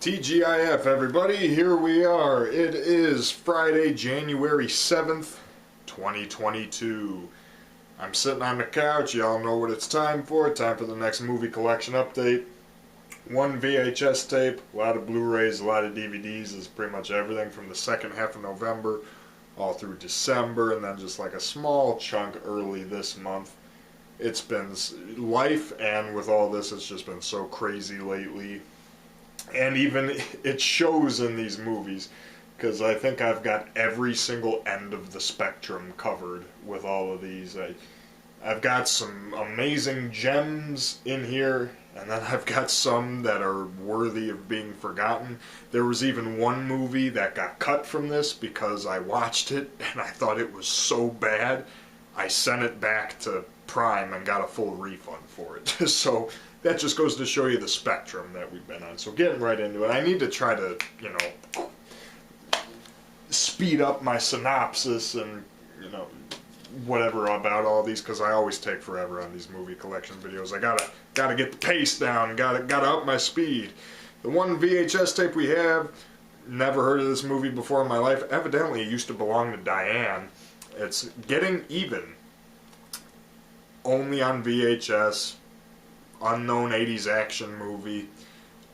TGIF, everybody, here we are. It is Friday, January 7th, 2022. I'm sitting on the couch. Y'all know what it's time for. Time for the next movie collection update. One VHS tape, a lot of Blu-rays, a lot of DVDs. Is pretty much everything from the second half of November all through December, and then just like a small chunk early this month. It's been life, and with all this, it's just been so crazy lately. And even it shows in these movies, because I think I've got every single end of the spectrum covered with all of these. I've got some amazing gems in here, and then I've got some that are worthy of being forgotten. There was even one movie that got cut from this because I watched it and I thought it was so bad, I sent it back to Prime and got a full refund for it. So that just goes to show you the spectrum that we've been on. So getting right into it, I need to try to, speed up my synopsis and, whatever about all these, because I always take forever on these movie collection videos. I gotta get the pace down, gotta up my speed. The one VHS tape we have, never heard of this movie before in my life. Evidently it used to belong to Diane. It's Getting Even. Only on VHS. Unknown 80s action movie.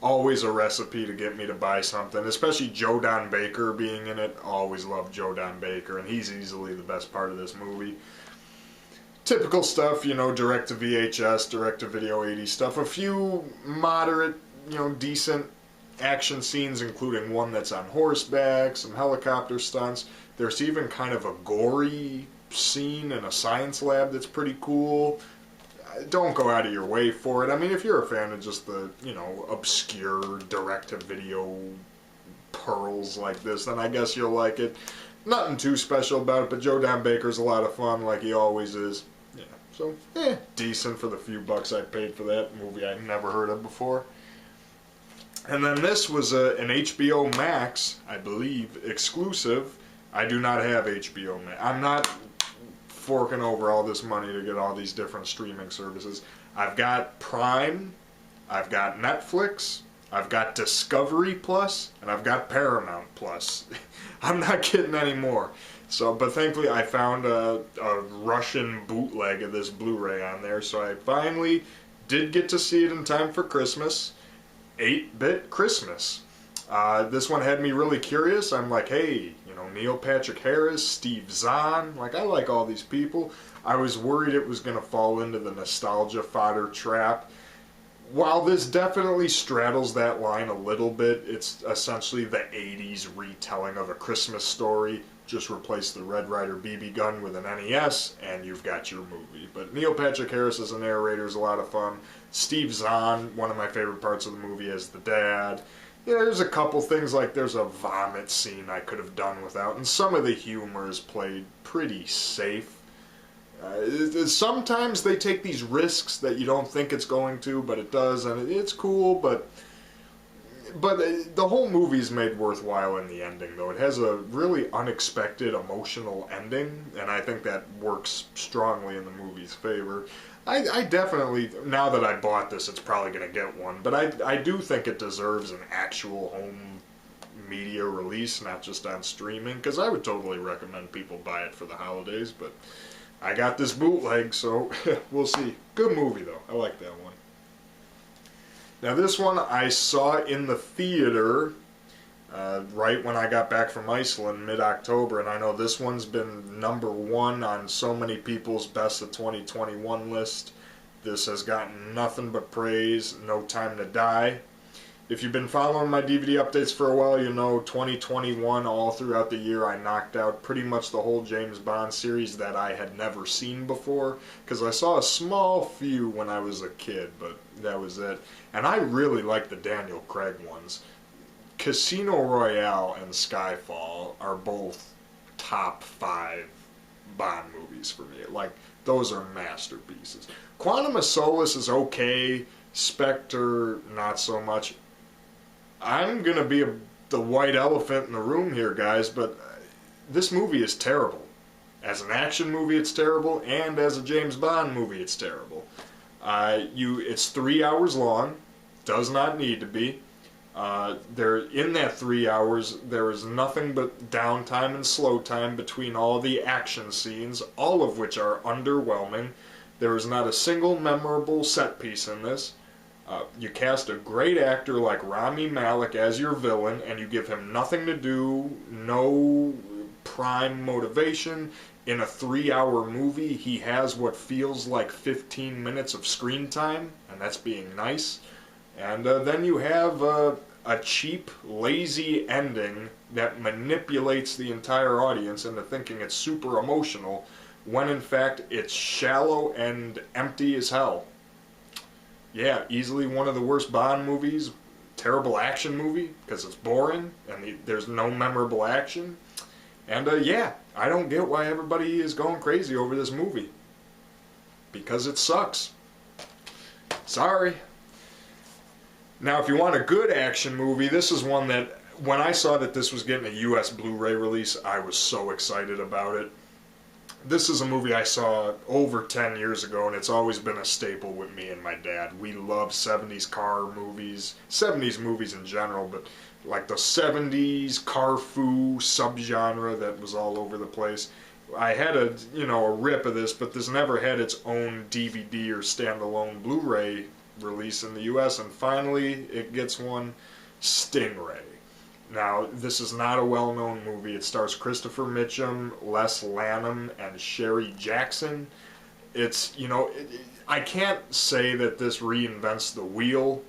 Always a recipe to get me to buy something, especially Joe Don Baker being in it. Always loved Joe Don Baker, and he's easily the best part of this movie. Typical stuff, direct to VHS, direct to video 80s stuff. A few moderate, decent action scenes, including one that's on horseback, some helicopter stunts. There's even kind of a gory scene in a science lab that's pretty cool. Don't go out of your way for it. I mean, if you're a fan of just the, obscure direct-to-video pearls like this, then I guess you'll like it. Nothing too special about it, but Joe Don Baker's a lot of fun, like he always is. Yeah, so, decent for the few bucks I paid for that movie I never heard of before. And then this was an HBO Max, I believe, exclusive. I do not have HBO Max. I'm not forking over all this money to get all these different streaming services. I've got Prime, I've got Netflix, I've got Discovery Plus, and I've got Paramount Plus. I'm not getting any more. So, but thankfully I found a Russian bootleg of this Blu-ray on there, so I finally did get to see it in time for Christmas. 8-bit Christmas. This one had me really curious. I'm like, hey, Neil Patrick Harris, Steve Zahn, I like all these people. I was worried it was going to fall into the nostalgia fodder trap. While this definitely straddles that line a little bit, it's essentially the 80s retelling of A Christmas Story. Just replace the Red Ryder BB gun with an NES, and you've got your movie. But Neil Patrick Harris as a narrator is a lot of fun. Steve Zahn, one of my favorite parts of the movie, as the dad. There's a couple things, like there's a vomit scene I could have done without, and some of the humor is played pretty safe. Sometimes they take these risks that you don't think it's going to, but it does, and it's cool, but the whole movie's made worthwhile in the ending, though. It has a really unexpected, emotional ending, and I think that works strongly in the movie's favor. I definitely, now that I bought this, it's probably going to get one, but I do think it deserves an actual home media release, not just on streaming, because I would totally recommend people buy it for the holidays, but I got this bootleg, so we'll see. Good movie, though. I like that one. Now, this one I saw in the theater right when I got back from Iceland, mid-October, and I know this one's been #1 on so many people's best of 2021 list. This has gotten nothing but praise. No Time to Die. If you've been following my DVD updates for a while, you know 2021, all throughout the year, I knocked out pretty much the whole James Bond series that I had never seen before, because I saw a small few when I was a kid, but that was it. And I really like the Daniel Craig ones. Casino Royale and Skyfall are both top 5 Bond movies for me. Those are masterpieces. Quantum of Solace is okay. Spectre, not so much. I'm gonna be the white elephant in the room here, guys, but this movie is terrible. As an action movie, it's terrible, and as a James Bond movie, it's terrible. It's 3 hours long. Does not need to be. In that 3 hours, there is nothing but downtime and slow time between all the action scenes, all of which are underwhelming. There is not a single memorable set piece in this. You cast a great actor like Rami Malek as your villain, and you give him nothing to do, no prime motivation. In a 3-hour movie, he has what feels like 15 minutes of screen time, and that's being nice. And then you have a cheap, lazy ending that manipulates the entire audience into thinking it's super emotional, when in fact it's shallow and empty as hell. Yeah, easily one of the worst Bond movies, terrible action movie, because it's boring, and there's no memorable action. And yeah, I don't get why everybody is going crazy over this movie. Because it sucks. Sorry. Now, if you want a good action movie, this is one that, when I saw that this was getting a US Blu-ray release, I was so excited about it. This is a movie I saw over 10 years ago, and it's always been a staple with me and my dad. We love 70s car movies, 70s movies in general, but like the 70s car foo subgenre that was all over the place. I had a rip of this, but this never had its own DVD or standalone Blu-ray release in the US, and finally it gets one, Stingray. Now, this is not a well-known movie. It stars Christopher Mitchum, Les Lanham, and Sherry Jackson. It's, I can't say that this reinvents the wheel,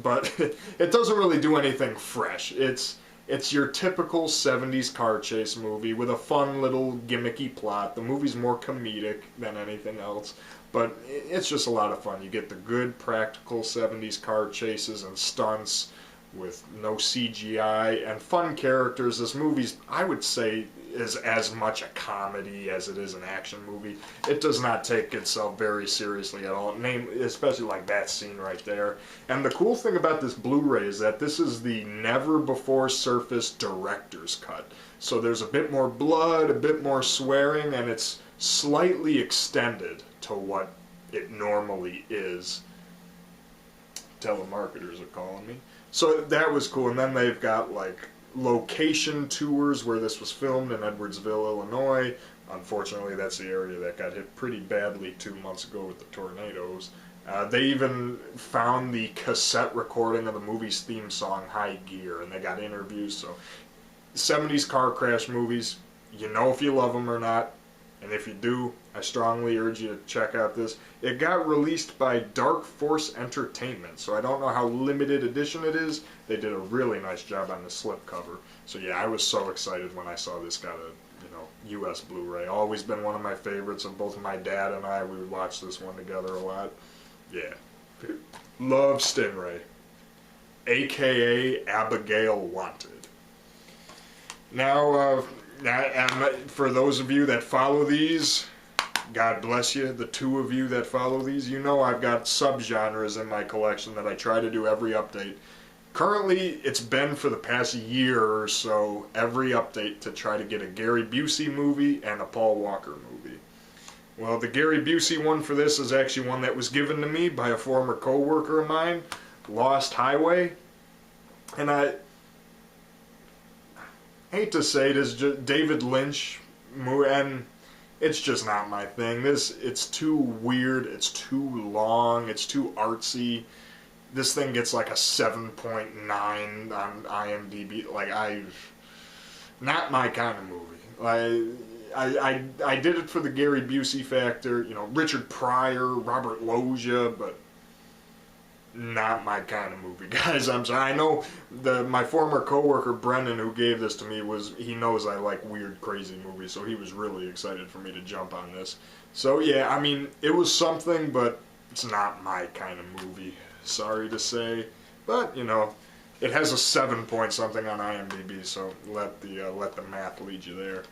but it doesn't really do anything fresh. It's your typical 70s car chase movie with a fun little gimmicky plot. The movie's more comedic than anything else, but it's just a lot of fun. You get the good practical 70s car chases and stunts with no CGI and fun characters. This movie's, I would say, is as much a comedy as it is an action movie. It does not take itself very seriously at all, especially like that scene right there. And the cool thing about this Blu-ray is that this is the never-before-surfaced director's cut. So there's a bit more blood, a bit more swearing, and it's slightly extended to what it normally is. Telemarketers are calling me. So that was cool, and then they've got like location tours where this was filmed in Edwardsville, Illinois. Unfortunately, that's the area that got hit pretty badly 2 months ago with the tornadoes. They even found the cassette recording of the movie's theme song, High Gear, and they got interviews. So 70s car crash movies, you know if you love them or not. And if you do, I strongly urge you to check out this. It got released by Dark Force Entertainment, so I don't know how limited edition it is. They did a really nice job on the slipcover. So yeah, I was so excited when I saw this got a US Blu-ray. Always been one of my favorites of both my dad and I. We would watch this one together a lot. Yeah. Love Stingray. AKA Abigail Wanted. Now, for those of you that follow these, God bless you. The two of you that follow these, I've got subgenres in my collection that I try to do every update. Currently, it's been for the past year or so, every update to try to get a Gary Busey movie and a Paul Walker movie. Well, the Gary Busey one for this is actually one that was given to me by a former co-worker of mine, Lost Highway. And I hate to say it, is just David Lynch, and it's just not my thing. It's too weird, it's too long, it's too artsy. This thing gets like a 7.9 on IMDb. Not my kind of movie. I did it for the Gary Busey factor, Richard Pryor, Robert Loggia, but not my kind of movie, guys. I'm sorry. I know my former coworker Brendan, who gave this to me, he knows I like weird, crazy movies, so he was really excited for me to jump on this. So yeah, I mean, it was something, but it's not my kind of movie. Sorry to say, but it has a 7 point something on IMDb, so let the math lead you there.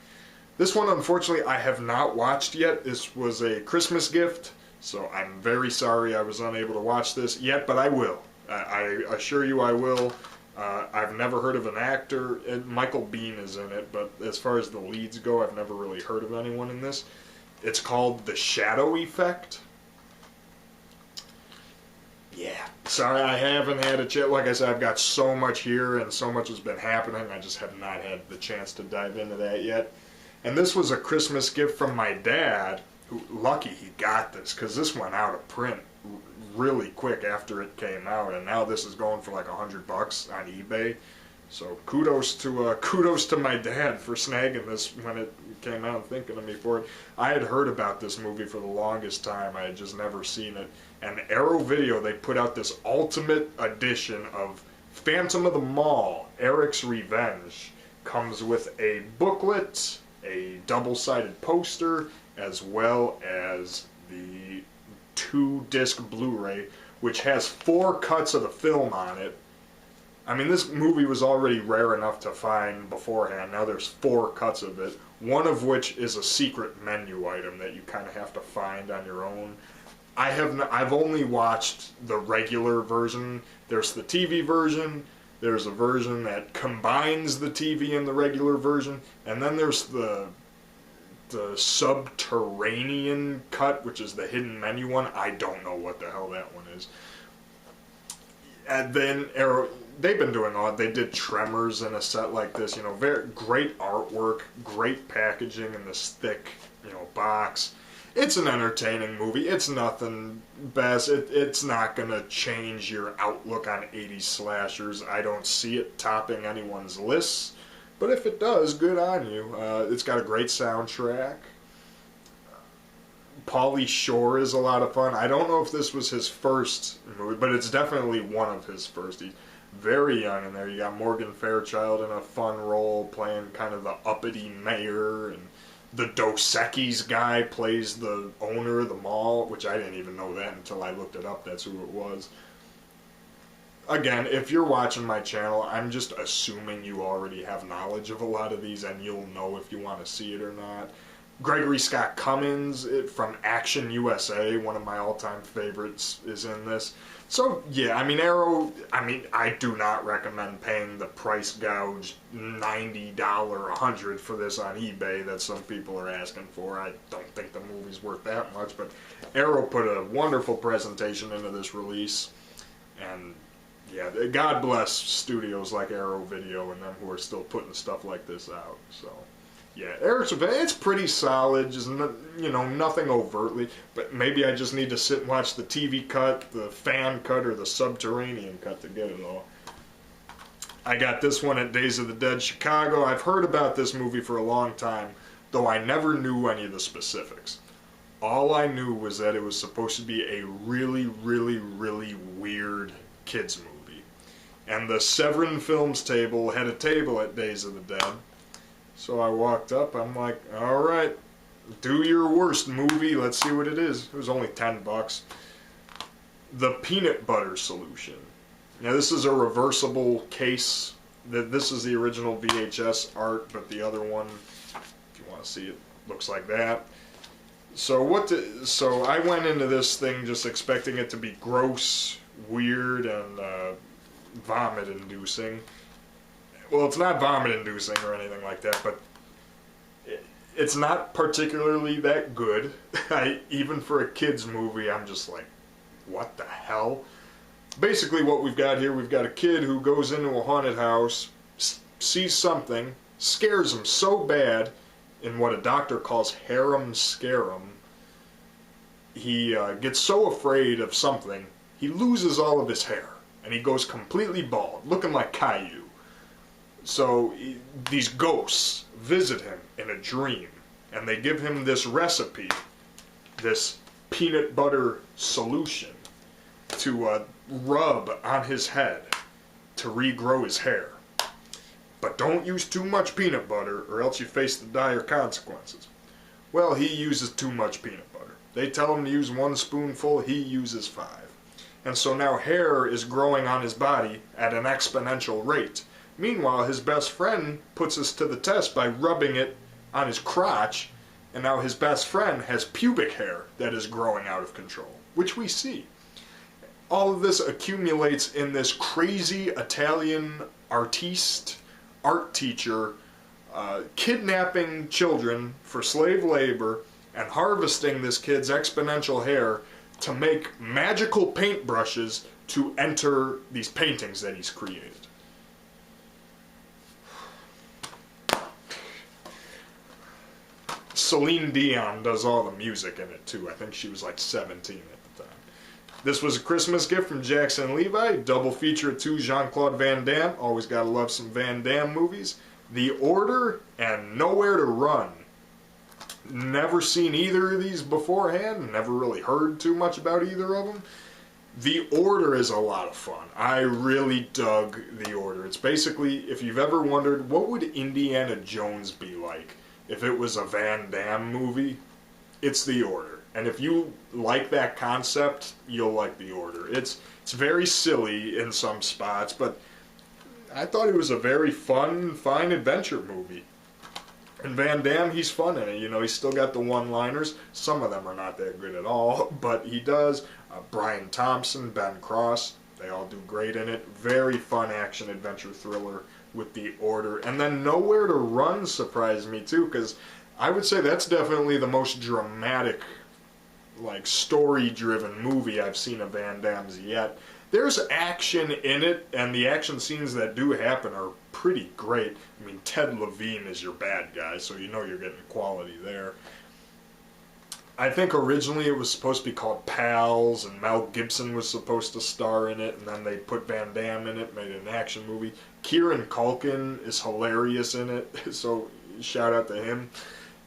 This one, unfortunately, I have not watched yet. This was a Christmas gift. So I'm very sorry I was unable to watch this yet, but I will. I assure you I will. I've never heard of an actor. Michael Biehn is in it, but as far as the leads go, I've never really heard of anyone in this. It's called The Shadow Effect. yeah, sorry I haven't had a chance. Like I said, I've got so much here and so much has been happening. I just have not had the chance to dive into that yet. And this was a Christmas gift from my dad. Who, lucky he got this, because this went out of print really quick after it came out, and now this is going for like $100 on eBay. So kudos to my dad for snagging this when it came out and thinking of me for it. I had heard about this movie for the longest time. I had just never seen it. And Arrow Video, they put out this ultimate edition of Phantom of the Mall, Eric's Revenge. Comes with a booklet, a double-sided poster, as well as the 2-disc Blu-ray, which has 4 cuts of the film on it. I mean, this movie was already rare enough to find beforehand. Now there's 4 cuts of it, one of which is a secret menu item that you kind of have to find on your own. I've only watched the regular version. There's the TV version, there's a version that combines the TV and the regular version, and then there's the subterranean cut, which is the hidden menu one. I don't know what the hell that one is. And then Arrow, they've been doing all. They did Tremors in a set like this. You know, very great artwork, great packaging in this thick, you know, box. It's an entertaining movie. It's nothing best. It's not gonna change your outlook on 80s slashers. I don't see it topping anyone's lists. But if it does, good on you. It's got a great soundtrack. Pauly Shore is a lot of fun. I don't know if this was his first movie, but it's definitely one of his first. He's very young in there. You got Morgan Fairchild in a fun role, playing kind of the uppity mayor, and the Dos Equis guy plays the owner of the mall, which I didn't even know that until I looked it up. That's who it was. Again, if you're watching my channel, I'm just assuming you already have knowledge of a lot of these and you'll know if you want to see it or not. Gregory Scott Cummins from Action USA, one of my all-time favorites, is in this. So, yeah, I mean, Arrow, I do not recommend paying the price gouge $90, $100 for this on eBay that some people are asking for. I don't think the movie's worth that much, but Arrow put a wonderful presentation into this release, and yeah, God bless studios like Arrow Video and them who are still putting stuff like this out. So, yeah, Eric's Revenge, it's pretty solid, just, you know, nothing overtly, but maybe I just need to sit and watch the TV cut, the fan cut, or the subterranean cut to get it all. I got this one at Days of the Dead Chicago. I've heard about this movie for a long time, though I never knew any of the specifics. All I knew was that it was supposed to be a really, really, really weird kids movie. And the Severin Films table had a table at Days of the Dead. So I walked up, I'm like, alright, do your worst, movie, let's see what it is. It was only $10. The Peanut Butter Solution. Now this is a reversible case. This is the original VHS art, but the other one, if you want to see it, looks like that. So I went into this thing just expecting it to be gross, weird, and vomit-inducing. Well, it's not vomit-inducing or anything like that, but it's not particularly that good. Even for a kid's movie, I'm just like, what the hell? Basically what we've got here, we've got a kid who goes into a haunted house, sees something, scares him so bad, in what a doctor calls harem scarum, he gets so afraid of something, he loses all of his hair. And he goes completely bald, looking like Caillou. So these ghosts visit him in a dream, and they give him this recipe, this peanut butter solution, to rub on his head to regrow his hair. But don't use too much peanut butter, or else you face the dire consequences. Well, he uses too much peanut butter. They tell him to use 1 spoonful, he uses 5. And so now hair is growing on his body at an exponential rate. Meanwhile, his best friend puts this to the test by rubbing it on his crotch, and now his best friend has pubic hair that is growing out of control, which we see. All of this accumulates in this crazy Italian artiste, art teacher, kidnapping children for slave labor and harvesting this kid's exponential hair to make magical paintbrushes to enter these paintings that he's created. Celine Dion does all the music in it too. I think she was like 17 at the time. This was a Christmas gift from Jackson Levi. Double feature of 2 Jean-Claude Van Damme. Always gotta love some Van Damme movies. The Order and Nowhere to Run. Never seen either of these beforehand. Never really heard too much about either of them. The Order is a lot of fun. I really dug The Order. It's basically, if you've ever wondered, what would Indiana Jones be like if it was a Van Damme movie? It's The Order. And if you like that concept, you'll like The Order. It's very silly in some spots, but I thought it was a very fun, fine adventure movie. And Van Damme, he's fun in it. You know, he's still got the one-liners. Some of them are not that good at all, but he does. Brian Thompson, Ben Cross, they all do great in it. Very fun action-adventure thriller with The Order. And then Nowhere to Run surprised me, too, because I would say that's definitely the most dramatic, like, story-driven movie I've seen of Van Damme's yet. There's action in it, and the action scenes that do happen are pretty great. I mean, Ted Levine is your bad guy, so you know you're getting quality there. I think originally it was supposed to be called Pals, and Mel Gibson was supposed to star in it, and then they put Van Damme in it, made it an action movie. Kieran Culkin is hilarious in it, so shout out to him.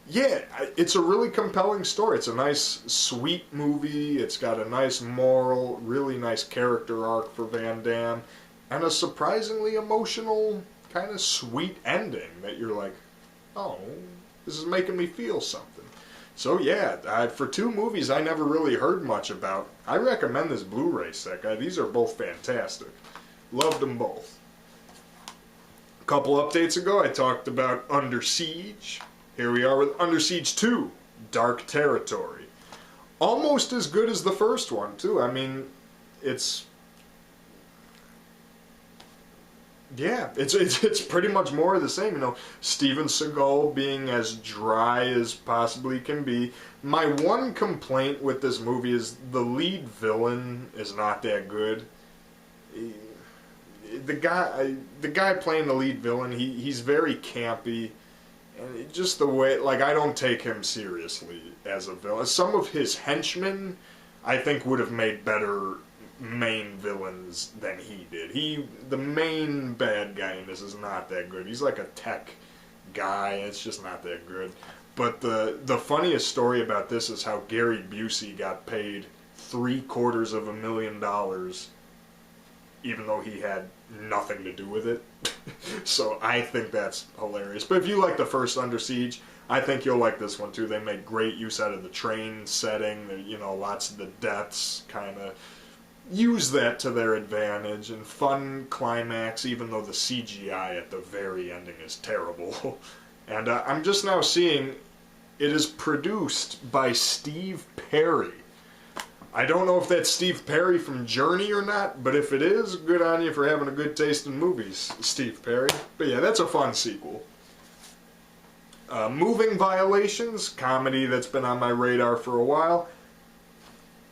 Yeah, it's a really compelling story. It's a nice, sweet movie. It's got a nice moral, really nice character arc for Van Damme, and a surprisingly emotional, kind of sweet ending that you're like, oh, this is making me feel something. So yeah, for 2 movies I never really heard much about, I recommend this Blu-ray set, guy. These are both fantastic. Loved them both. A couple updates ago, I talked about Under Siege. Here we are with Under Siege 2, Dark Territory. Almost as good as the first one, too. I mean, it's pretty much more of the same. You know, Steven Seagal being as dry as possibly can be. My one complaint with this movie is the lead villain is not that good. The guy playing the lead villain, he's very campy. And just the way, like, I don't take him seriously as a villain. Some of his henchmen, I think, would have made better main villains than he did. The main bad guy in this is not that good. He's like a tech guy. It's just not that good. But the funniest story about this is how Gary Busey got paid $750,000, even though he had nothing to do with it. So I think that's hilarious. But if you like the first Under Siege, I think you'll like this one too. They make great use out of the train setting. You know, lots of the deaths kind of use that to their advantage, and fun climax, even though the CGI at the very ending is terrible. And I'm just now seeing it is produced by Steve Perry. I don't know if that's Steve Perry from Journey or not, but if it is, good on you for having a good taste in movies, Steve Perry. But yeah, that's a fun sequel. Moving Violations, comedy that's been on my radar for a while.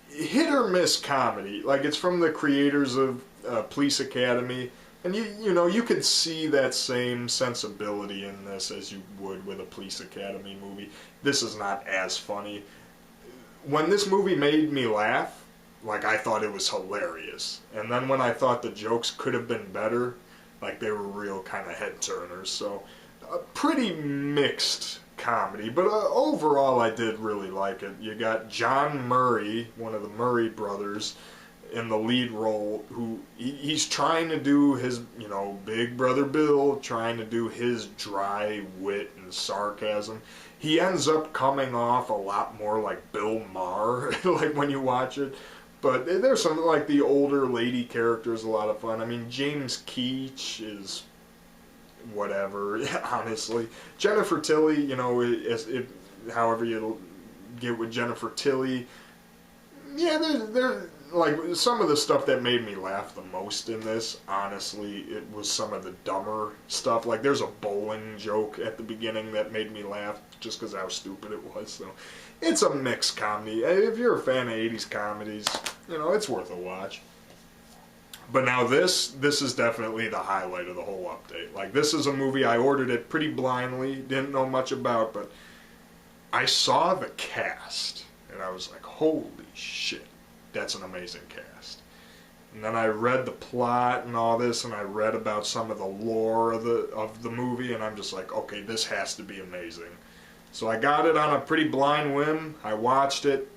Hit or miss comedy. Like, it's from the creators of Police Academy, and you know, you could see that same sensibility in this as you would with a Police Academy movie. This is not as funny. When this movie made me laugh, like, I thought it was hilarious. And then when I thought the jokes could have been better, like, they were real kind of head-turners. So, a pretty mixed comedy. But overall, I did really like it. You got John Murray, one of the Murray brothers, in the lead role, who he's trying to do his, you know, Big Brother Bill, trying to do his dry wit and sarcasm. He ends up coming off a lot more like Bill Maher, like, when you watch it. But there's some, like, the older lady character is a lot of fun. I mean, James Keach is whatever, honestly. Jennifer Tilly, you know, however you get with Jennifer Tilly, yeah, like, some of the stuff that made me laugh the most in this, honestly, it was some of the dumber stuff. Like, there's a bowling joke at the beginning that made me laugh just because how stupid it was. So, it's a mixed comedy. If you're a fan of 80s comedies, you know, it's worth a watch. But now this is definitely the highlight of the whole update. Like, this is a movie, I ordered it pretty blindly, didn't know much about, but I saw the cast, and I was like, holy shit, that's an amazing cast. And then I read the plot and all this, and I read about some of the lore of the movie, and I'm just like, okay, this has to be amazing. So I got it on a pretty blind whim, I watched it,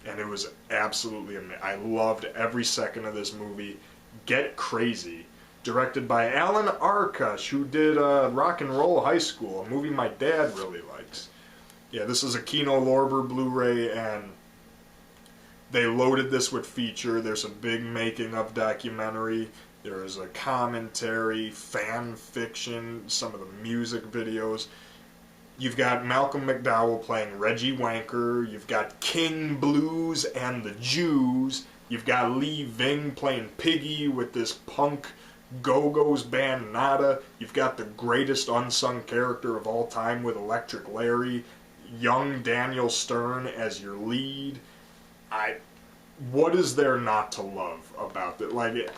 and it was absolutely amazing. I loved every second of this movie. Get Crazy, directed by Alan Arkush, who did Rock and Roll High School, a movie my dad really likes. Yeah, this is a Kino Lorber Blu-ray, and they loaded this with feature. There's a big making of documentary. There's a commentary, fan fiction, some of the music videos. You've got Malcolm McDowell playing Reggie Wanker. You've got King Blues and the Jews. You've got Lee Ving playing Piggy with this punk Go-Go's band Nada. You've got the greatest unsung character of all time with Electric Larry. Young Daniel Stern as your lead. What is there not to love about it? Like,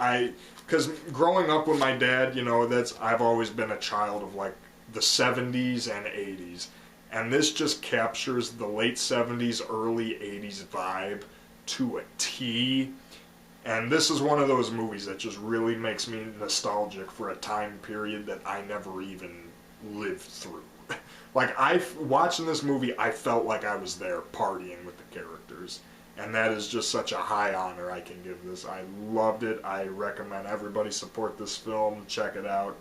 because growing up with my dad, you know, I've always been a child of like the 70s and 80s, and this just captures the late 70s, early 80s vibe to a T. And this is one of those movies that just really makes me nostalgic for a time period that I never even lived through. Like, watching this movie, I felt like I was there partying with the characters. And that is just such a high honor I can give this. I loved it. I recommend everybody support this film. Check it out.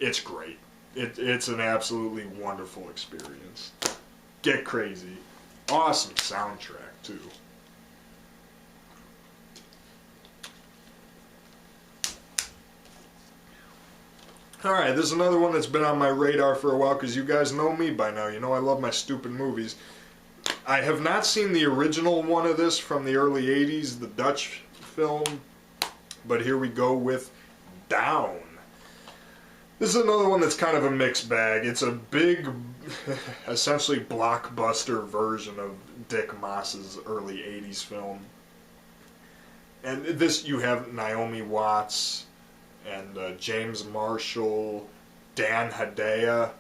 It's great. It's an absolutely wonderful experience. Get Crazy. Awesome soundtrack, too. Alright, this is another one that's been on my radar for a while, because you guys know me by now. You know I love my stupid movies. I have not seen the original one of this from the early 80s, the Dutch film, but here we go with Down. This is another one that's kind of a mixed bag. It's a big, essentially blockbuster version of Dick Maas's early 80s film. And this, you have Naomi Watts and James Marshall, Dan Hedaya,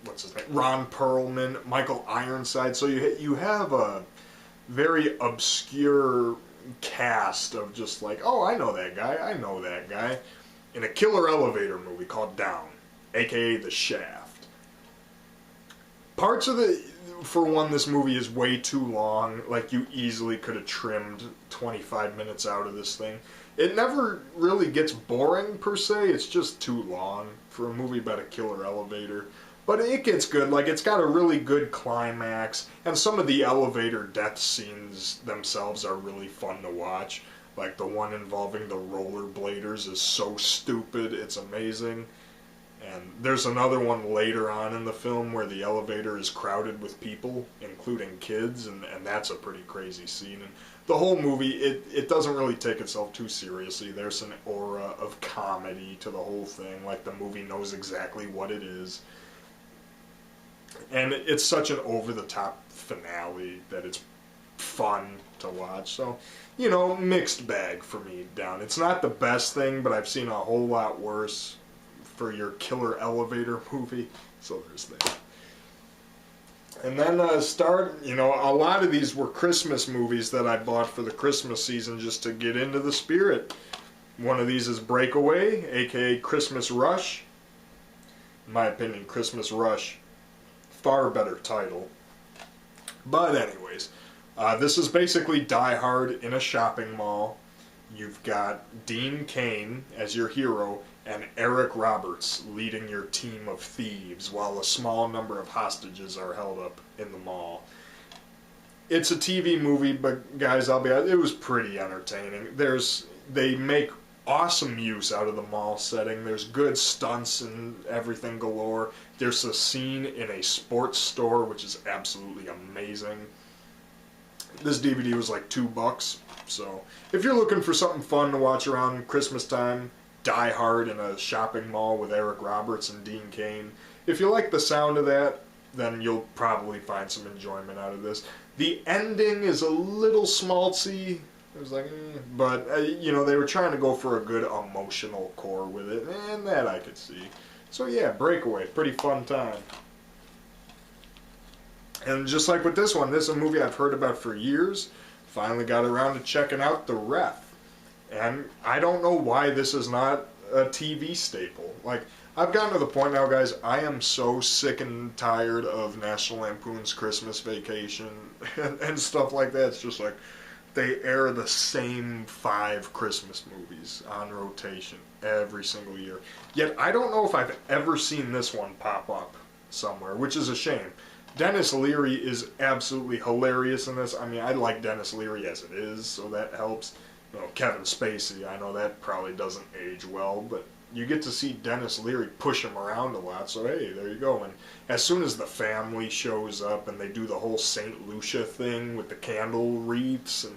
what's his name? Ron Perlman, Michael Ironside. So you have a very obscure cast of just like, oh, I know that guy, in a killer elevator movie called Down, aka The Shaft. Parts of for one, this movie is way too long. Like, you easily could have trimmed 25 minutes out of this thing. It never really gets boring, per se. It's just too long for a movie about a killer elevator. But it gets good. Like, it's got a really good climax, and some of the elevator death scenes themselves are really fun to watch. Like, the one involving the rollerbladers is so stupid, it's amazing. And there's another one later on in the film where the elevator is crowded with people, including kids, and that's a pretty crazy scene. And the whole movie, it doesn't really take itself too seriously. There's an aura of comedy to the whole thing, like the movie knows exactly what it is. And it's such an over-the-top finale that it's fun to watch. So, you know, mixed bag for me, Down. It's not the best thing, but I've seen a whole lot worse for your killer elevator movie. So there's that. And then you know, a lot of these were Christmas movies that I bought for the Christmas season just to get into the spirit. One of these is Breakaway, aka Christmas Rush. In my opinion, Christmas Rush, far better title. But anyways, this is basically Die Hard in a shopping mall. You've got Dean Cain as your hero and Eric Roberts leading your team of thieves while a small number of hostages are held up in the mall. It's a TV movie, but guys, I'll be honest, it was pretty entertaining. They make awesome use out of the mall setting. There's good stunts and everything galore. There's a scene in a sports store which is absolutely amazing. This DVD was like $2. So if you're looking for something fun to watch around Christmas time, Die Hard in a shopping mall with Eric Roberts and Dean Cain. If you like the sound of that, then you'll probably find some enjoyment out of this. The ending is a little schmaltzy. It was like, but, you know, they were trying to go for a good emotional core with it, and that I could see. So yeah, Breakaway, pretty fun time. And just like with this one, this is a movie I've heard about for years. Finally got around to checking out The Ref. And I don't know why this is not a TV staple. Like, I've gotten to the point now, guys, I am so sick and tired of National Lampoon's Christmas Vacation and stuff like that. It's just like, they air the same 5 Christmas movies on rotation every single year. Yet, I don't know if I've ever seen this one pop up somewhere, which is a shame. Dennis Leary is absolutely hilarious in this. I mean, I like Dennis Leary as it is, so that helps. You know, Kevin Spacey, I know that probably doesn't age well, but you get to see Dennis Leary push him around a lot, so hey, there you go. And as soon as the family shows up and they do the whole St. Lucia thing with the candle wreaths, and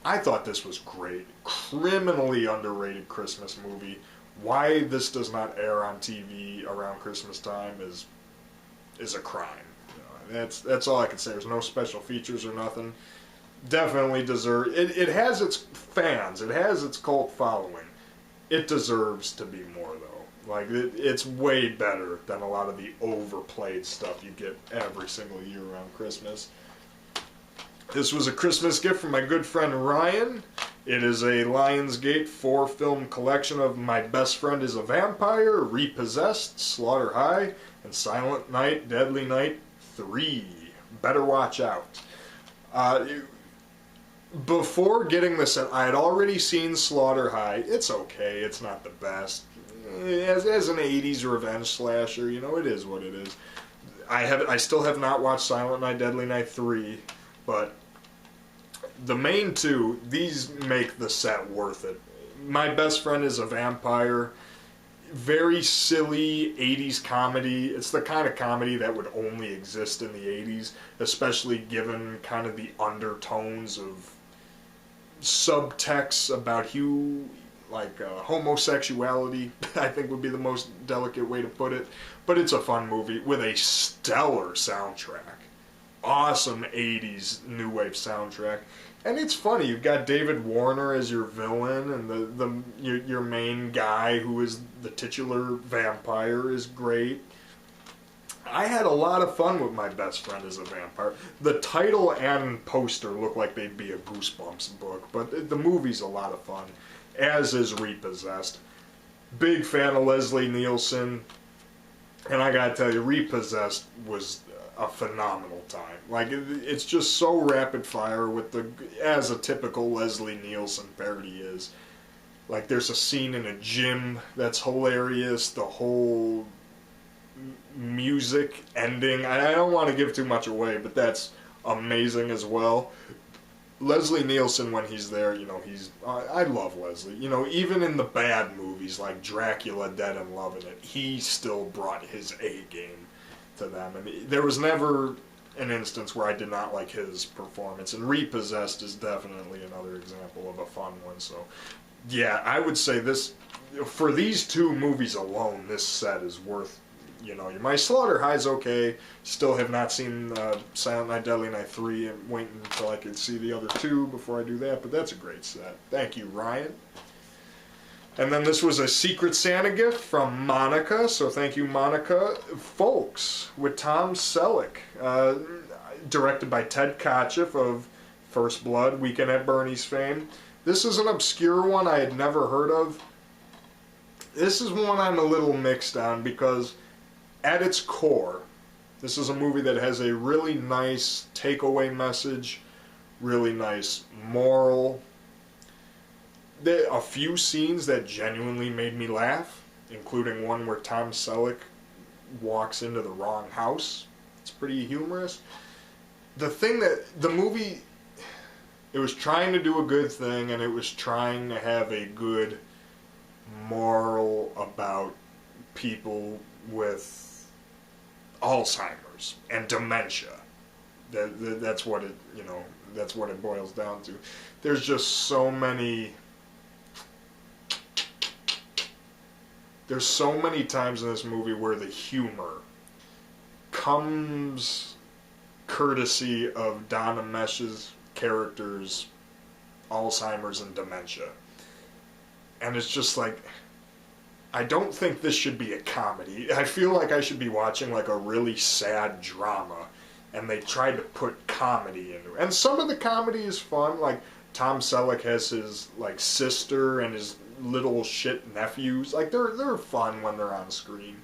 I thought this was great. Criminally underrated Christmas movie. Why this does not air on TV around Christmas time is a crime. You know, that's all I can say. There's no special features or nothing. Definitely deserve it. It has its fans. It has its cult following. It deserves to be more, though. Like, it's way better than a lot of the overplayed stuff you get every single year around Christmas. This was a Christmas gift from my good friend Ryan. It is a Lionsgate 4-film collection of My Best Friend is a Vampire, Repossessed, Slaughter High, and Silent Night, Deadly Night 3. Better watch out. Before getting this, I had already seen Slaughter High. It's okay. It's not the best. As an 80s revenge slasher, you know, it is what it is. I still have not watched Silent Night, Deadly Night 3, but the main two, these make the set worth it. My Best Friend is a Vampire. Very silly 80s comedy. It's the kind of comedy that would only exist in the 80s, especially given kind of the undertones of subtext about homosexuality, I think would be the most delicate way to put it. But it's a fun movie with a stellar soundtrack. Awesome 80s new wave soundtrack. And it's funny, you've got David Warner as your villain, and your main guy who is the titular vampire is great. I had a lot of fun with My Best Friend is a Vampire. The title and poster look like they'd be a Goosebumps book, but the movie's a lot of fun, as is Repossessed. Big fan of Leslie Nielsen, and I gotta tell you, Repossessed was a phenomenal time. Like, it's just so rapid fire as a typical Leslie Nielsen parody is. Like, there's a scene in a gym that's hilarious, the whole music ending. I don't want to give too much away, but that's amazing as well. Leslie Nielsen, when he's there, you know, I love Leslie. You know, even in the bad movies like Dracula, Dead and Loving It, he still brought his A game to them. And there was never an instance where I did not like his performance. And Repossessed is definitely another example of a fun one. So, yeah, I would say this, for these two movies alone, this set is worth, you know, my Slaughter High's okay. Still have not seen Silent Night, Deadly Night 3. I'm waiting until I can see the other two before I do that, but that's a great set. Thank you, Ryan. And then this was a Secret Santa gift from Monica, so thank you, Monica. Folks, with Tom Selleck, directed by Ted Kotcheff of First Blood, Weekend at Bernie's fame. This is an obscure one I had never heard of. This is one I'm a little mixed on because at its core, this is a movie that has a really nice takeaway message, really nice moral. There are a few scenes that genuinely made me laugh, including one where Tom Selleck walks into the wrong house. It's pretty humorous. The thing that the movie, it was trying to do a good thing, and it was trying to have a good moral about people with Alzheimer's and dementia. That's what it, you know, that's what it boils down to. There's just so many... There's so many times in this movie where the humor comes courtesy of Donna Mesh's character's Alzheimer's and dementia. And it's just like, I don't think this should be a comedy. I feel like I should be watching like a really sad drama, and they tried to put comedy into it. And some of the comedy is fun, like Tom Selleck has his like sister and his little shit nephews. Like they're fun when they're on screen.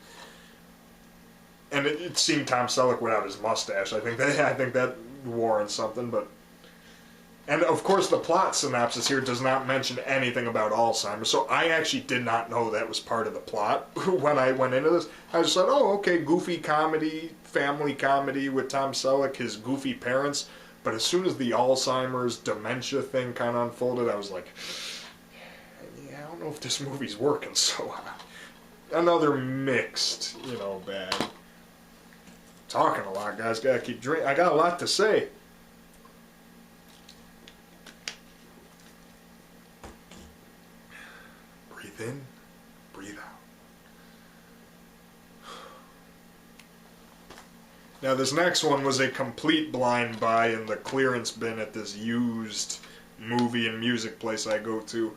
And it seemed Tom Selleck without his mustache. I think that warrants something, but... And, of course, the plot synopsis here does not mention anything about Alzheimer's, so I actually did not know that was part of the plot when I went into this. I just thought, oh, okay, goofy comedy, family comedy with Tom Selleck, his goofy parents. But as soon as the Alzheimer's dementia thing kind of unfolded, I was like, yeah, I don't know if this movie's working so hot. Another mixed, bag. Talking a lot, guys. Gotta keep drinking. I got a lot to say. Breathe in, breathe out. Now, this next one was a complete blind buy in the clearance bin at this used movie and music place I go to.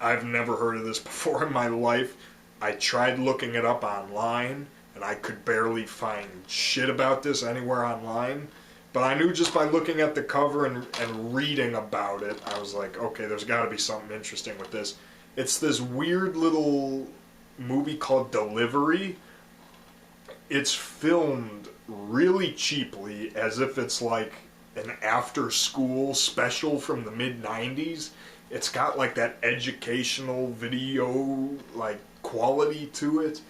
I've never heard of this before in my life. I tried looking it up online, and I could barely find shit about this anywhere online. But I knew just by looking at the cover and reading about it, I was like, okay, there's got to be something interesting with this. It's this weird little movie called Delivery. It's filmed really cheaply, as if it's like an after-school special from the mid-90s. It's got like that educational video like quality to it.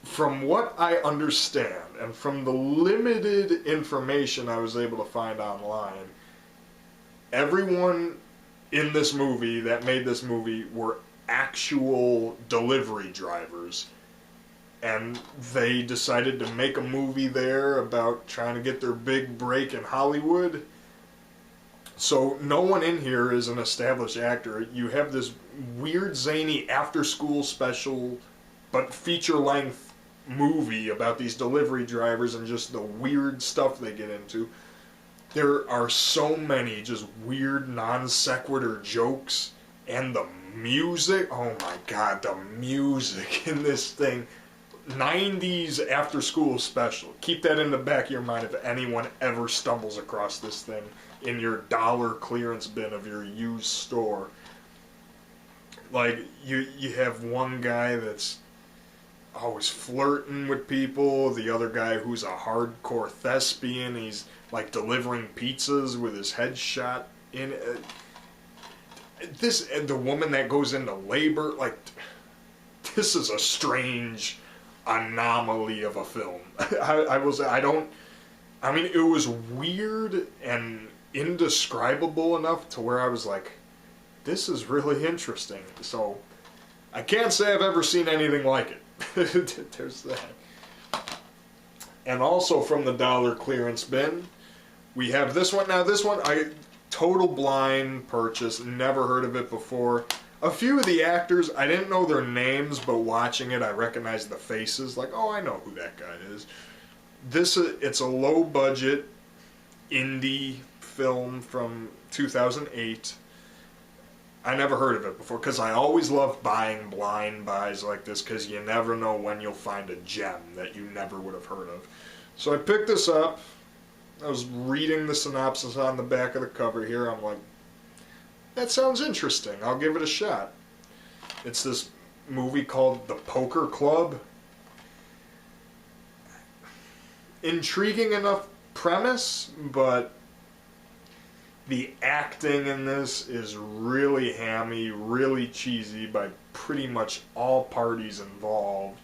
From what I understand, and from the limited information I was able to find online, everyone in this movie that made this movie were actual delivery drivers. And they decided to make a movie there about trying to get their big break in Hollywood. So no one in here is an established actor. You have this weird, zany after-school special, but feature-length movie about these delivery drivers and just the weird stuff they get into. There are so many just weird non sequitur jokes, and the music, oh my god, the music in this thing. 90s after school special. Keep that in the back of your mind if anyone ever stumbles across this thing in your dollar clearance bin of your used store. Like, you have one guy that's always flirting with people, the other guy who's a hardcore thespian, he's like delivering pizzas with his head shot in it. The woman that goes into labor, like, this is a strange anomaly of a film. I mean, it was weird and indescribable enough to where I was like, this is really interesting. So, I can't say I've ever seen anything like it. There's that. And also from the dollar clearance bin, we have this one. Now this one, total blind purchase, never heard of it before. A few of the actors, I didn't know their names, but watching it, I recognized the faces. Like, oh, I know who that guy is. It's a low-budget indie film from 2008. I never heard of it before, because I always love buying blind buys like this, because you never know when you'll find a gem that you never would have heard of. So I picked this up. I was reading the synopsis on the back of the cover here. I'm like, that sounds interesting. I'll give it a shot. It's this movie called The Poker Club. Intriguing enough premise, but the acting in this is really hammy, really cheesy by pretty much all parties involved.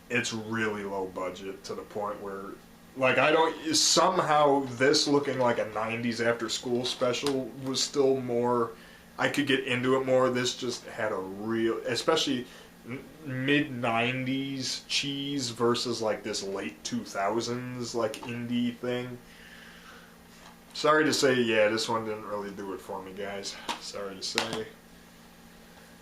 It's really low budget to the point where, like, somehow this looking like a 90s after school special was still more, I could get into it more. This just had a real, especially mid-90s cheese versus like this late 2000s like indie thing. Sorry to say, yeah, this one didn't really do it for me, guys. Sorry to say.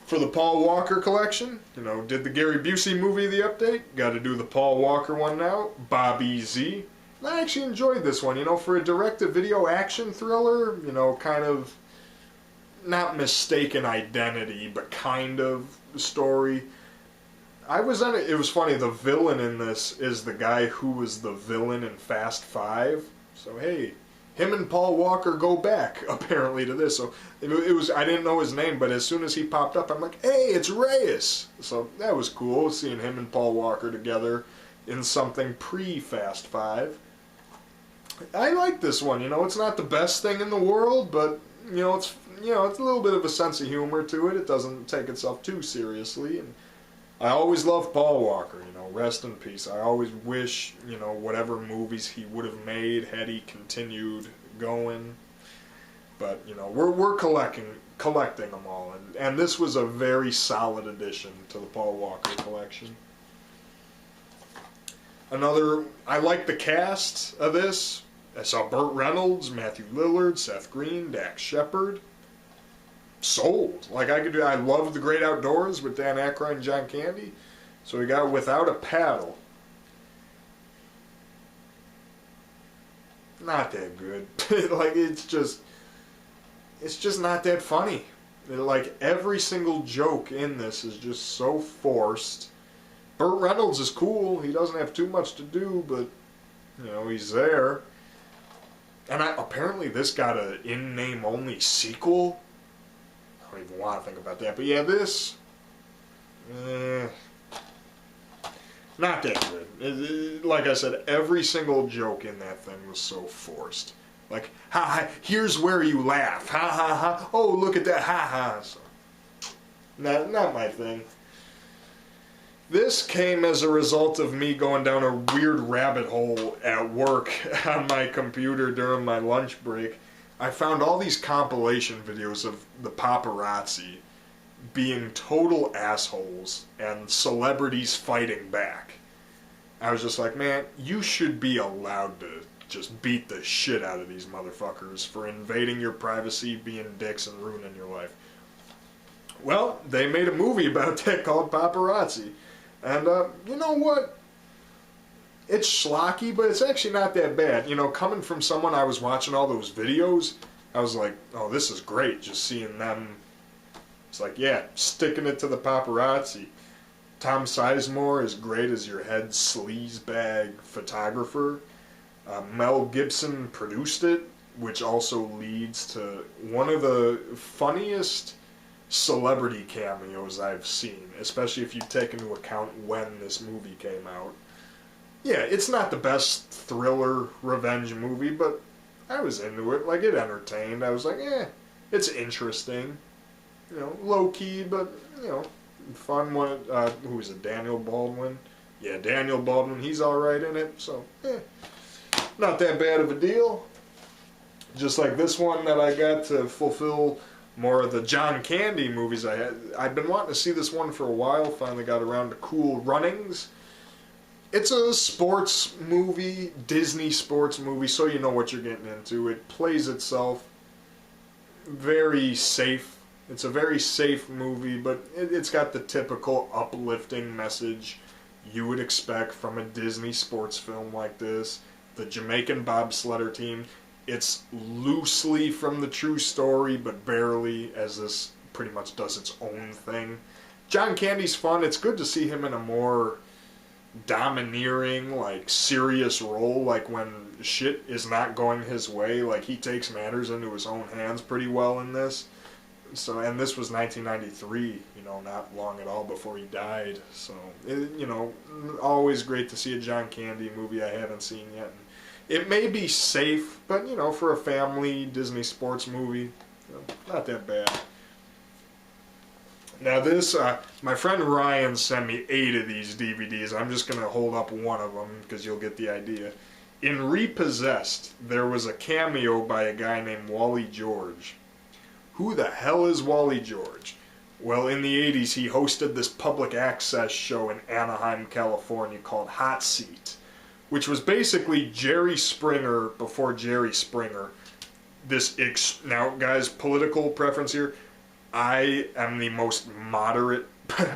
For the Paul Walker collection, you know, did the Gary Busey movie the update? Got to do the Paul Walker one now. Bobby Z. And I actually enjoyed this one, you know, for a direct-to-video action thriller, you know, kind of not mistaken identity, but kind of story. I was on it. It was funny. The villain in this is the guy who was the villain in Fast 5. So hey, him and Paul Walker go back apparently to this. So it was. I didn't know his name, but as soon as he popped up, I'm like, hey, it's Reyes. So that was cool seeing him and Paul Walker together in something pre-Fast 5. I like this one. You know, it's not the best thing in the world, but you know, it's a little bit of a sense of humor to it. It doesn't take itself too seriously. And I always loved Paul Walker, you know, rest in peace. I always wish, you know, whatever movies he would have made had he continued going. But, you know, we're collecting them all. And this was a very solid addition to the Paul Walker collection. I like the cast of this. I saw Burt Reynolds, Matthew Lillard, Seth Green, Dax Shepard. Sold. Like I love The Great Outdoors with Dan Aykroyd and John Candy. So we got Without a Paddle. Not that good. Like it's just not that funny. Like every single joke in this is just so forced. Burt Reynolds is cool. He doesn't have too much to do, but you know, he's there. And apparently this got an in-name only sequel. I don't even want to think about that, but yeah, this, not that good. Like I said, every single joke in that thing was so forced. Like, ha ha, here's where you laugh, ha ha ha, oh look at that, ha ha. So, not my thing. This came as a result of me going down a weird rabbit hole at work on my computer during my lunch break. I found all these compilation videos of the paparazzi being total assholes and celebrities fighting back. I was just like, man, you should be allowed to just beat the shit out of these motherfuckers for invading your privacy, being dicks, and ruining your life. Well, they made a movie about that called Paparazzi. And, you know what? It's schlocky, but it's actually not that bad. You know, coming from someone I was watching all those videos, I was like, oh, this is great, just seeing them. It's like, yeah, sticking it to the paparazzi. Tom Sizemore is great as your head sleazebag photographer. Mel Gibson produced it, which also leads to one of the funniest celebrity cameos I've seen, especially if you take into account when this movie came out. Yeah, it's not the best thriller revenge movie, but I was into it. Like, it entertained. I was like, it's interesting. You know, low-key, but, you know, fun one. Who is it, Daniel Baldwin? Yeah, Daniel Baldwin, he's alright in it, so, not that bad of a deal. Just like this one that I got to fulfill more of the John Candy movies I had. I've been wanting to see this one for a while, finally got around to Cool Runnings. It's a sports movie, Disney sports movie, so you know what you're getting into. It plays itself very safe. It's a very safe movie, but it's got the typical uplifting message you would expect from a Disney sports film like this. The Jamaican bobsledder team. It's loosely from the true story, but barely, as this pretty much does its own thing. John Candy's fun. It's good to see him in a more domineering, like, serious role, like when shit is not going his way. Like, he takes matters into his own hands pretty well in this. So, and this was 1993, you know, not long at all before he died. So, you know, always great to see a John Candy movie I haven't seen yet. It may be safe, but, you know, for a family Disney sports movie, you know, not that bad. Now this, my friend Ryan sent me 8 of these DVDs. I'm just going to hold up one of them because you'll get the idea. In Repossessed, there was a cameo by a guy named Wally George. Who the hell is Wally George? Well, in the 80s, he hosted this public access show in Anaheim, California called Hot Seat, which was basically Jerry Springer before Jerry Springer, Now, guys, political preference here. I am the most moderate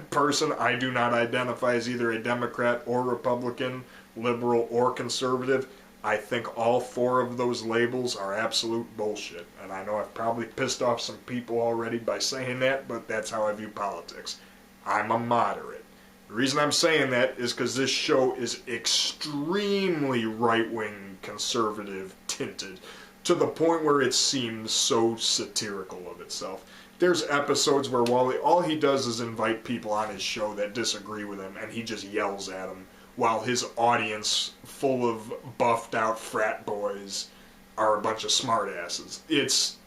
person. I do not identify as either a Democrat or Republican, liberal or conservative. I think all four of those labels are absolute bullshit. And I know I've probably pissed off some people already by saying that, but that's how I view politics. I'm a moderate. The reason I'm saying that is because this show is extremely right-wing, conservative tinted, to the point where it seems so satirical of itself. There's episodes where Wally, all he does is invite people on his show that disagree with him, and he just yells at them, while his audience, full of buffed out frat boys, are a bunch of smartasses. It's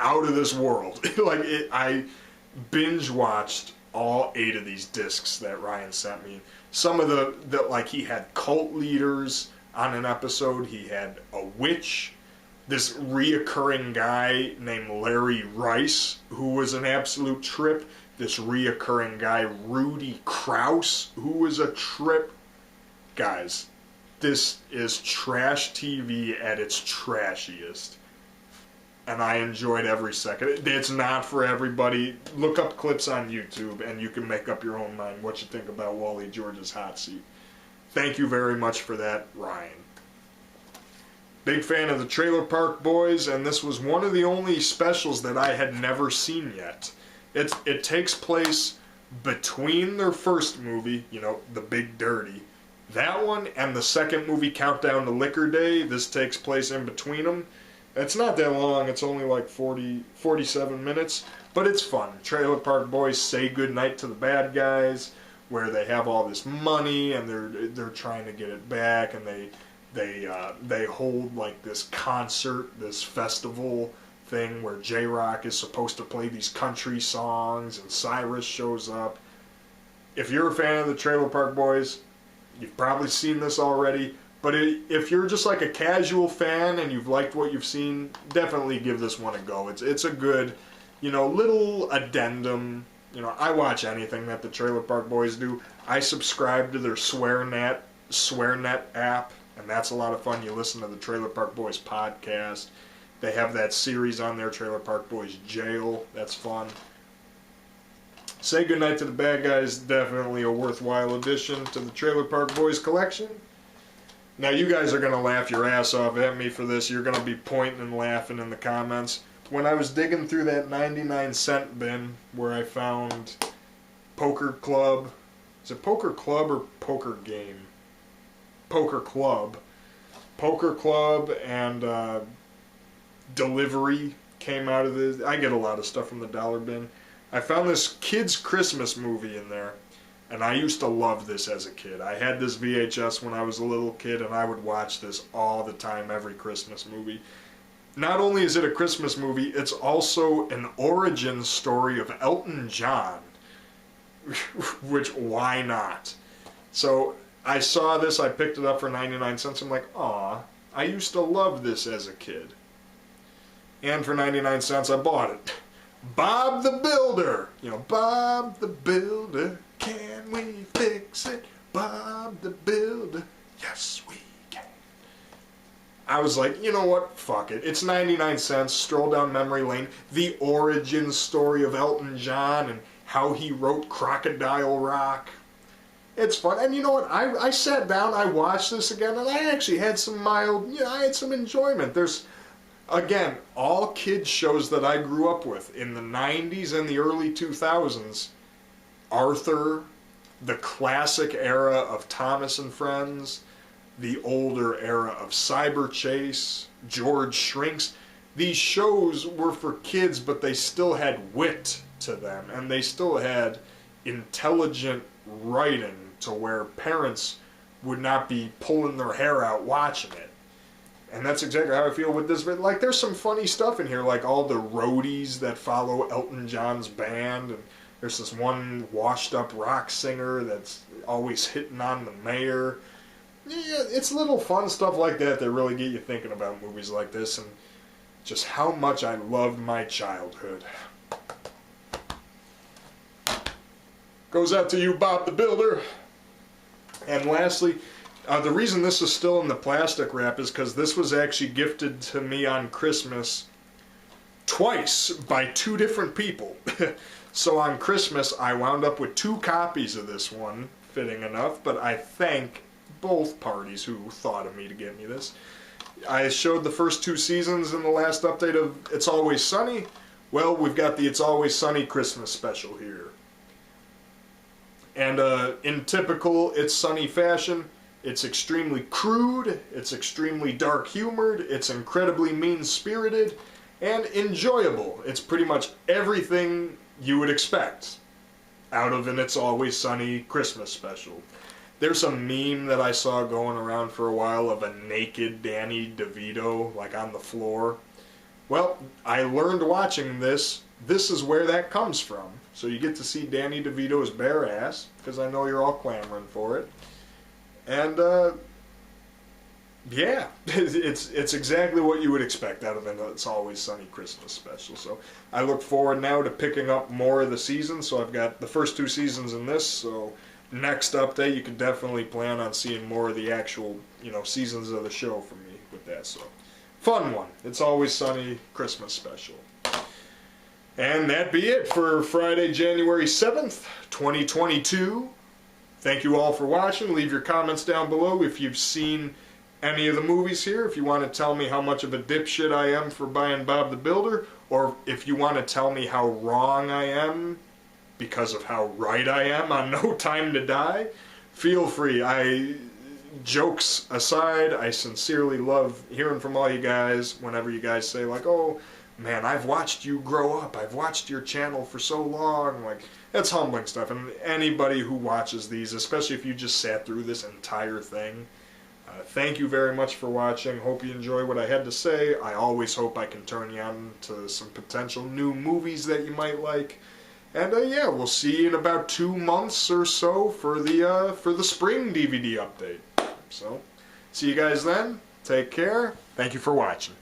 out of this world. I binge watched all 8 of these discs that Ryan sent me. Some of like, he had cult leaders on an episode. He had a witch, this reoccurring guy named Larry Rice, who was an absolute trip. This reoccurring guy, Rudy Krause, who was a trip. Guys, this is trash TV at its trashiest. And I enjoyed every second. It's not for everybody. Look up clips on YouTube and you can make up your own mind what you think about Wally George's Hot Seat. Thank you very much for that, Ryan. Big fan of the Trailer Park Boys, and this was one of the only specials that I had never seen yet. It takes place between their first movie, The Big Dirty. That one and the second movie, Countdown to Liquor Day. This takes place in between them. It's not that long. It's only like 47 minutes, but it's fun. Trailer Park Boys say goodnight to the bad guys, where they have all this money and they're trying to get it back, and they hold like this concert, this festival thing where J-Rock is supposed to play these country songs and Cyrus shows up. If you're a fan of the Trailer Park Boys, you've probably seen this already. But if you're just like a casual fan and you've liked what you've seen, definitely give this one a go. It's a good, little addendum. I watch anything that the Trailer Park Boys do. I subscribe to their SwearNet app, and that's a lot of fun. You listen to the Trailer Park Boys podcast. They have that series on there, Trailer Park Boys Jail. That's fun. Say Goodnight to the Bad Guys, definitely a worthwhile addition to the Trailer Park Boys collection. Now, you guys are going to laugh your ass off at me for this. You're going to be pointing and laughing in the comments. When I was digging through that 99-cent bin where I found Poker Club. Is it Poker Club or Poker Game? Poker Club. Poker Club and Delivery came out of this. I get a lot of stuff from the dollar bin. I found this kid's Christmas movie in there. And I used to love this as a kid. I had this VHS when I was a little kid, and I would watch this all the time, every Christmas movie. Not only is it a Christmas movie, it's also an origin story of Elton John. Which, why not? So, I saw this, I picked it up for 99 cents, I'm like, aw, I used to love this as a kid. And for 99 cents, I bought it. Bob the Builder! Bob the Builder. Can we fix it? Bob the Builder. Yes, we can. I was like, you know what? Fuck it. It's 99 cents. Stroll down memory lane. The origin story of Elton John and how he wrote Crocodile Rock. It's fun. And you know what? I sat down, I watched this again, and I actually had some mild, I had some enjoyment. There's, again, all kids shows that I grew up with in the 90s and the early 2000s. Arthur, the classic era of Thomas and Friends, the older era of Cyber Chase, George Shrinks. These shows were for kids, but they still had wit to them, and they still had intelligent writing to where parents would not be pulling their hair out watching it. And that's exactly how I feel with this. Like, there's some funny stuff in here, like all the roadies that follow Elton John's band, and there's this one washed-up rock singer that's always hitting on the mayor. Yeah, it's little fun stuff like that that really get you thinking about movies like this and just how much I loved my childhood. Goes out to you, Bob the Builder. And lastly, The reason this is still in the plastic wrap is because this was actually gifted to me on Christmas twice by 2 different people. So on Christmas I wound up with 2 copies of this one, fitting enough, but I thank both parties who thought of me to get me this. I showed the first 2 seasons in the last update of It's Always Sunny. Well, we've got the It's Always Sunny Christmas special here. And in typical It's Sunny fashion, it's extremely crude, it's extremely dark humored, it's incredibly mean-spirited, and enjoyable. It's pretty much everything you would expect out of an It's Always Sunny Christmas special. There's a meme that I saw going around for a while of a naked Danny DeVito, like on the floor. Well, I learned watching this is where that comes from. So you get to see Danny DeVito's bare ass, because I know you're all clamoring for it. And, yeah, it's exactly what you would expect out of an It's Always Sunny Christmas special. So I look forward now to picking up more of the seasons. So I've got the first 2 seasons in this, so next update you can definitely plan on seeing more of the actual, seasons of the show from me with that. So fun one. It's Always Sunny Christmas special. And that be it for Friday, January 7th, 2022. Thank you all for watching. Leave your comments down below if you've seen any of the movies here, if you want to tell me how much of a dipshit I am for buying Bob the Builder, or if you want to tell me how wrong I am because of how right I am on No Time to Die. Feel free. Jokes aside, I sincerely love hearing from all you guys whenever you guys say like, oh man, I've watched you grow up, I've watched your channel for so long. Like, that's humbling stuff. And anybody who watches these, especially if you just sat through this entire thing, thank you very much for watching. Hope you enjoy what I had to say. I always hope I can turn you on to some potential new movies that you might like. And yeah, we'll see you in about 2 months or so for the spring DVD update. So, see you guys then. Take care. Thank you for watching.